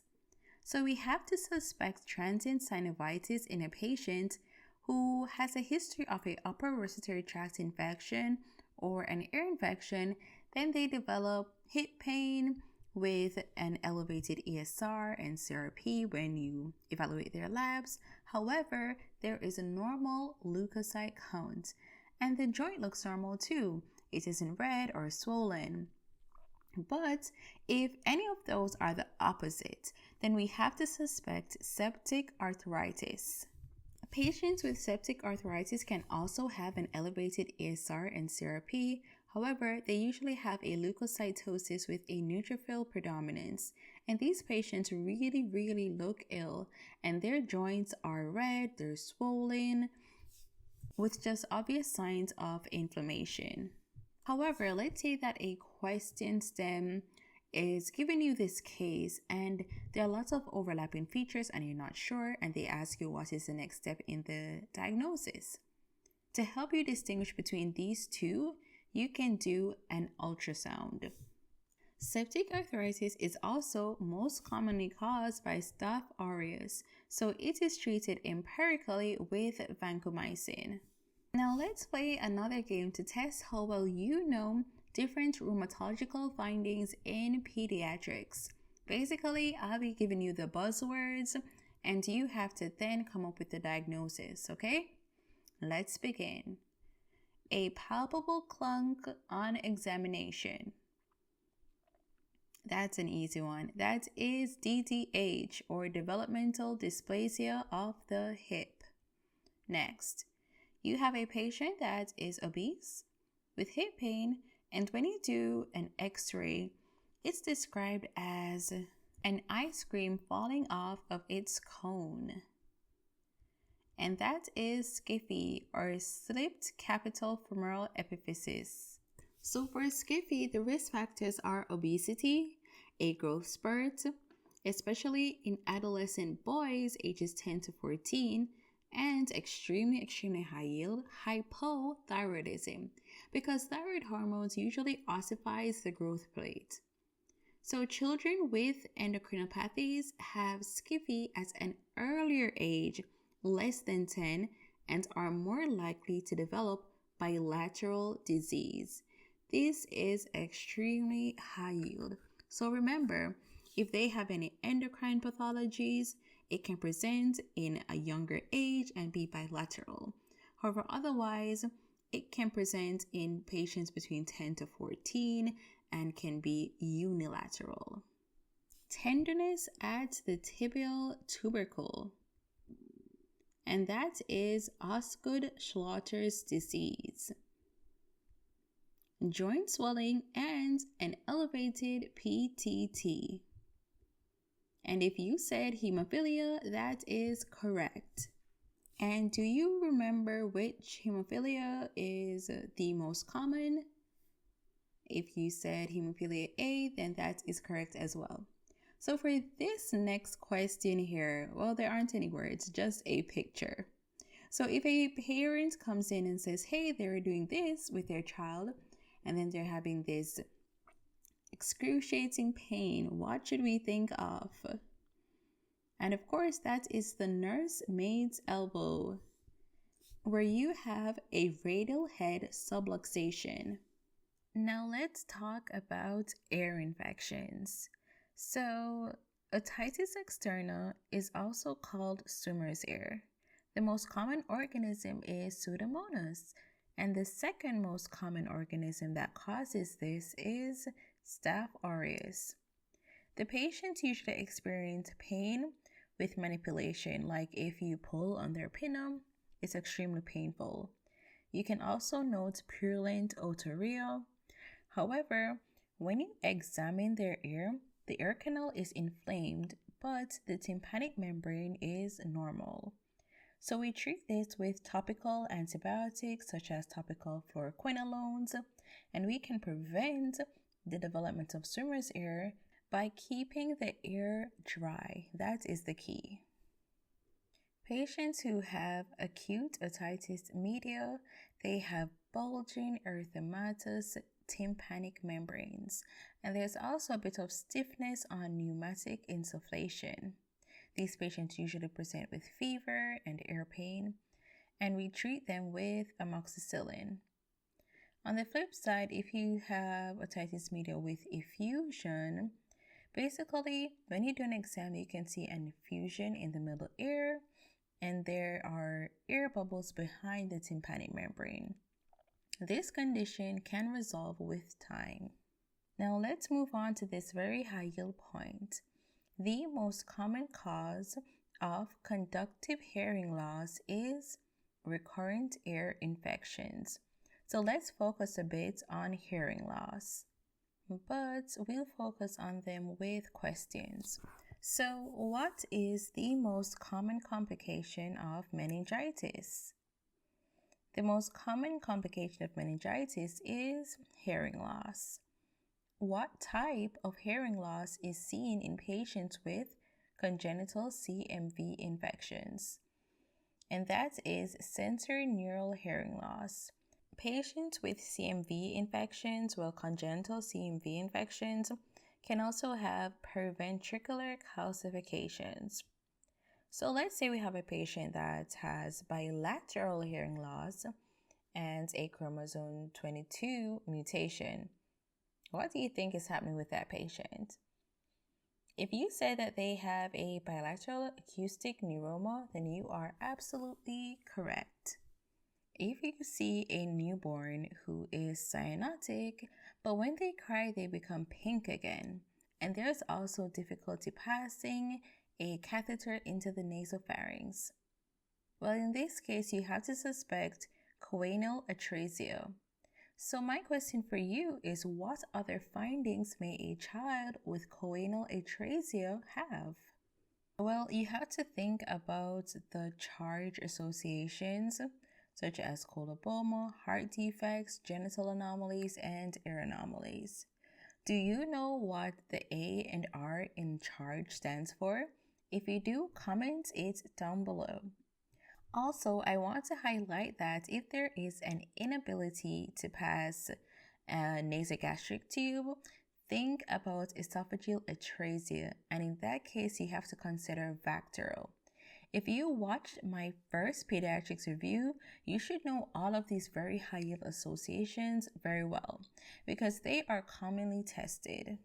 So we have to suspect transient synovitis in a patient who has a history of an upper respiratory tract infection or an ear infection. Then they develop hip pain, with an elevated ESR and CRP when you evaluate their labs. However, there is a normal leukocyte count, and the joint looks normal too. It isn't red or swollen. But if any of those are the opposite, then we have to suspect septic arthritis. Patients with septic arthritis can also have an elevated ESR and CRP. However, they usually have a leukocytosis with a neutrophil predominance. And these patients really look ill, and their joints are red, they're swollen, with just obvious signs of inflammation. However, let's say that a question stem is giving you this case and there are lots of overlapping features and you're not sure, and they ask you what is the next step in the diagnosis. To help you distinguish between these two, you can do an ultrasound. Septic arthritis is also most commonly caused by Staph aureus, so it is treated empirically with vancomycin. Now let's play another game to test how well you know different rheumatological findings in pediatrics. Basically, I'll be giving you the buzzwords and you have to then come up with the diagnosis, okay? Let's begin. A palpable clunk on examination. That's an easy one. That is DDH, or developmental dysplasia of the hip. Next, you have a patient that is obese with hip pain, and when you do an x-ray, it's described as an ice cream falling off of its cone. And that is SCFE, or slipped capital femoral epiphysis. So for SCFE, the risk factors are obesity, a growth spurt, especially in adolescent boys ages 10 to 14, and extremely high yield hypothyroidism, because thyroid hormones usually ossifies the growth plate. So children with endocrinopathies have SCFE at an earlier age, less than 10, and are more likely to develop bilateral disease. This is extremely high yield. So remember, if they have any endocrine pathologies, it can present in a younger age and be bilateral. However, otherwise, it can present in patients between 10 to 14 and can be unilateral. Tenderness at the tibial tubercle, and that is Osgood-Schlatter's disease. Joint swelling and an elevated PTT. And if you said hemophilia, that is correct. And do you remember which hemophilia is the most common? If you said hemophilia A, then that is correct as well. So for this next question here, well, there aren't any words, just a picture. So if a parent comes in and says, hey, they're doing this with their child, and then they're having this excruciating pain, what should we think of? And of course, that is the nursemaid's elbow, where you have a radial head subluxation. Now let's talk about ear infections. So otitis externa is also called swimmer's ear. The most common organism is Pseudomonas, and the second most common organism that causes this is Staph aureus. The patients usually experience pain with manipulation, like if you pull on their pinna, it's extremely painful. You can also note purulent otorrhea. However, when you examine their ear, the ear canal is inflamed, but the tympanic membrane is normal. So we treat this with topical antibiotics such as topical fluoroquinolones, and we can prevent the development of swimmer's ear by keeping the ear dry. That is the key. Patients who have acute otitis media, they have bulging erythematous tympanic membranes, and there's also a bit of stiffness on pneumatic insufflation. These patients usually present with fever and ear pain, and we treat them with amoxicillin. On the flip side, if you have otitis media with effusion, Basically, when you do an exam, you can see an effusion in the middle ear, and there are air bubbles behind the tympanic membrane. This condition can resolve with time. Now let's move on to this very high yield point. The most common cause of conductive hearing loss is recurrent ear infections. So let's focus a bit on hearing loss, but we'll focus on them with questions. So, what is the most common complication of meningitis? The most common complication of meningitis is hearing loss. What type of hearing loss is seen in patients with congenital CMV infections? And that is sensorineural hearing loss. Patients with CMV infections, congenital CMV infections, can also have periventricular calcifications. So let's say we have a patient that has bilateral hearing loss and a chromosome 22 mutation. What do you think is happening with that patient? If you say that they have a bilateral acoustic neuroma, then you are absolutely correct. If you see a newborn who is cyanotic, but when they cry, they become pink again, and there's also difficulty passing a catheter into the nasopharynx, well, in this case, you have to suspect choanal atresia. So my question for you is, what other findings may a child with choanal atresia have? Well, you have to think about the charge associations, such as coloboma, heart defects, genital anomalies, and ear anomalies. Do you know what the A and R in charge stands for? If you do, comment it down below. Also, I want to highlight that if there is an inability to pass a nasogastric tube, think about esophageal atresia, and in that case, you have to consider Vactero. If you watched my first pediatrics review, you should know all of these very high yield associations very well because they are commonly tested.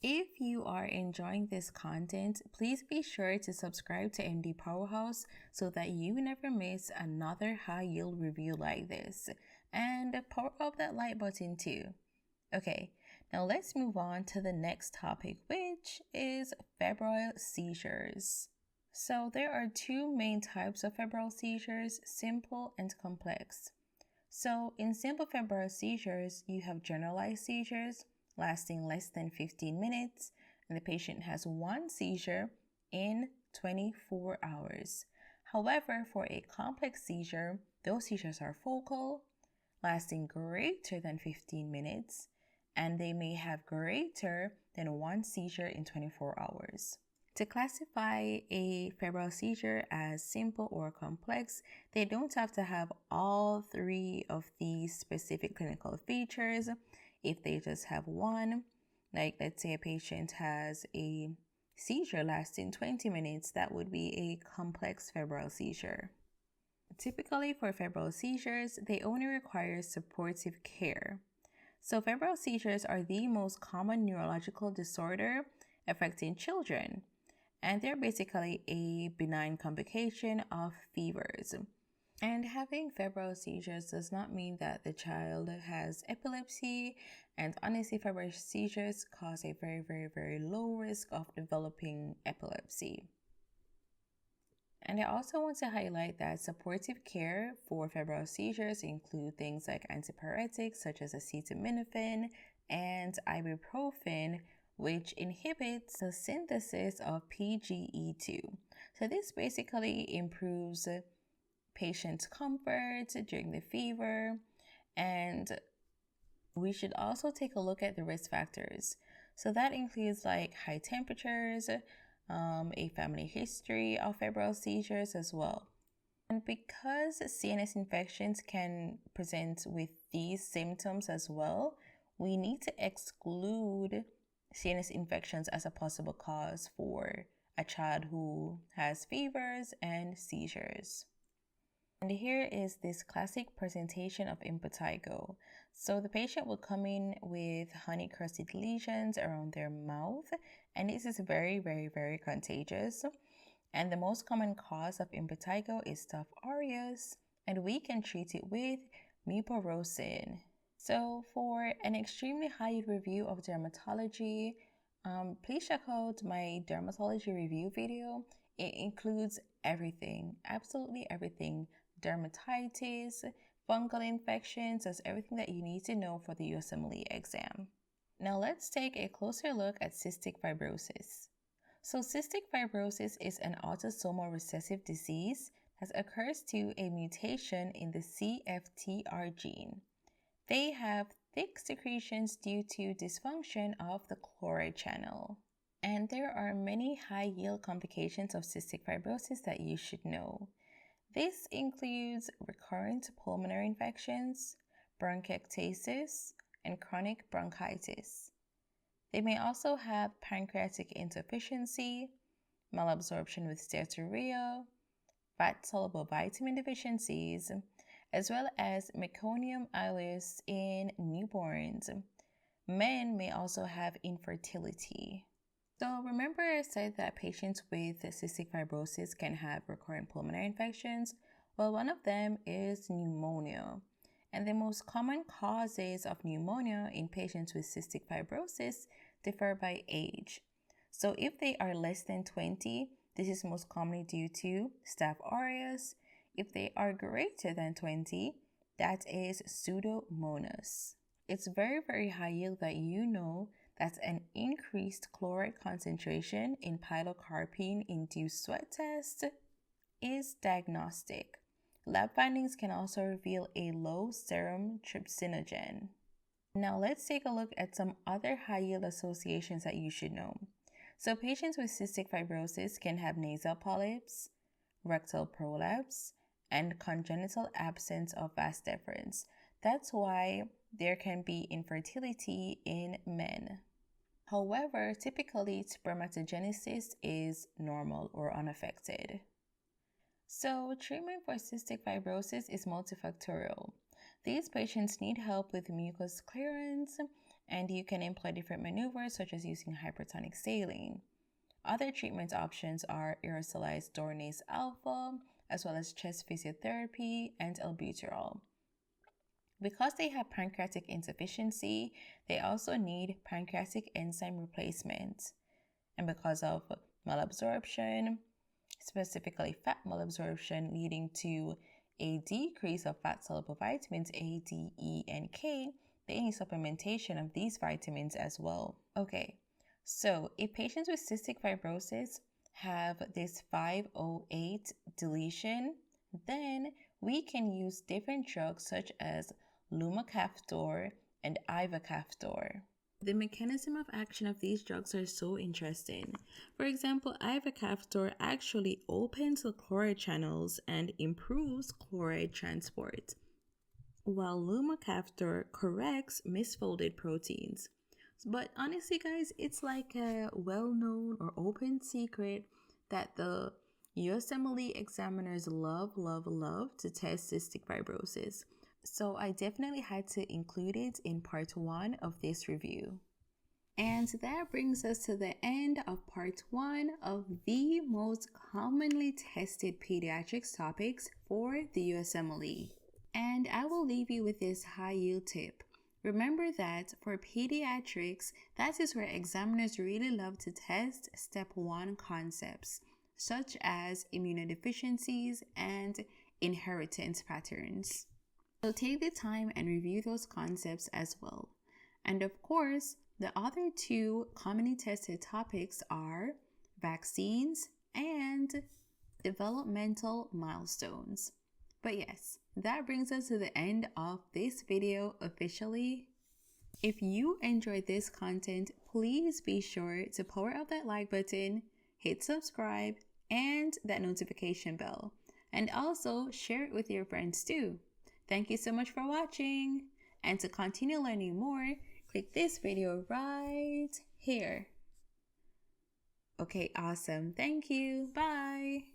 If you are enjoying this content, please be sure to subscribe to MD Powerhouse so that you never miss another high yield review like this. And power up that like button too. Okay, now let's move on to the next topic, which is febrile seizures. So there are two main types of febrile seizures, simple and complex. So in simple febrile seizures, you have generalized seizures lasting less than 15 minutes, and the patient has one seizure in 24 hours. However, for a complex seizure, those seizures are focal, lasting greater than 15 minutes, and they may have greater than one seizure in 24 hours. To classify a febrile seizure as simple or complex, they don't have to have all three of these specific clinical features. If they just have one, like let's say a patient has a seizure lasting 20 minutes, that would be a complex febrile seizure. Typically for febrile seizures, they only require supportive care. So febrile seizures are the most common neurological disorder affecting children, and they're basically a benign complication of fevers. And having febrile seizures does not mean that the child has epilepsy, and honestly, febrile seizures cause a very, very, very low risk of developing epilepsy. And I also want to highlight that supportive care for febrile seizures include things like antipyretics such as acetaminophen and ibuprofen, which inhibits the synthesis of PGE2. So this basically improves patient's comfort during the fever, and we should also take a look at the risk factors. So that includes like high temperatures, a family history of febrile seizures as well. And because CNS infections can present with these symptoms as well, we need to exclude CNS infections as a possible cause for a child who has fevers and seizures. And here is this classic presentation of impetigo. So the patient will come in with honey-crusted lesions around their mouth, and this is very contagious. And the most common cause of impetigo is Staph aureus, and we can treat it with mupirocin. So for an extremely high review of dermatology, please check out my dermatology review video. It includes everything, absolutely everything. Dermatitis, fungal infections, that's everything that you need to know for the USMLE exam. Now let's take a closer look at cystic fibrosis. So cystic fibrosis is an autosomal recessive disease that occurs to a mutation in the CFTR gene. They have thick secretions due to dysfunction of the chloride channel. And there are many high-yield complications of cystic fibrosis that you should know. This includes recurrent pulmonary infections, bronchiectasis, and chronic bronchitis. They may also have pancreatic insufficiency, malabsorption with steatorrhea, fat-soluble vitamin deficiencies, as well as meconium ileus in newborns. Men may also have infertility. So remember I said that patients with cystic fibrosis can have recurrent pulmonary infections? Well, one of them is pneumonia. And the most common causes of pneumonia in patients with cystic fibrosis differ by age. So if they are less than 20, this is most commonly due to Staph aureus. If they are greater than 20, that is Pseudomonas. It's very high yield that you know that an increased chloride concentration in pilocarpine-induced sweat test is diagnostic. Lab findings can also reveal a low serum trypsinogen. Now let's take a look at some other high-yield associations that you should know. So patients with cystic fibrosis can have nasal polyps, rectal prolapse, and congenital absence of vas deferens. That's why there can be infertility in men. However, typically spermatogenesis is normal or unaffected. So treatment for cystic fibrosis is multifactorial. These patients need help with mucus clearance, and you can employ different maneuvers such as using hypertonic saline. Other treatment options are aerosolized Dornase alpha, as well as chest physiotherapy and albuterol. Because they have pancreatic insufficiency, they also need pancreatic enzyme replacement. And because of malabsorption, specifically fat malabsorption leading to a decrease of fat-soluble vitamins A, D, E, and K, they need supplementation of these vitamins as well. Okay, so if patients with cystic fibrosis have this 508 deletion, then we can use different drugs such as lumacaftor and ivacaftor. The mechanism of action of these drugs are so interesting. For example, ivacaftor actually opens the chloride channels and improves chloride transport, while lumacaftor corrects misfolded proteins. But honestly, guys, it's like a well-known or open secret that the USMLE examiners love to test cystic fibrosis. So I definitely had to include it in part 1 of this review. And that brings us to the end of part 1 of the most commonly tested pediatrics topics for the USMLE. And I will leave you with this high-yield tip. Remember that for pediatrics, that is where examiners really love to test step 1 concepts, such as immunodeficiencies and inheritance patterns. So take the time and review those concepts as well. And of course, the other 2 commonly tested topics are vaccines and developmental milestones. But yes, that brings us to the end of this video officially. If you enjoyed this content, please be sure to power up that like button, hit subscribe, and that notification bell. And also share it with your friends too. Thank you so much for watching. And to continue learning more, click this video right here. Okay, awesome. Thank you. Bye.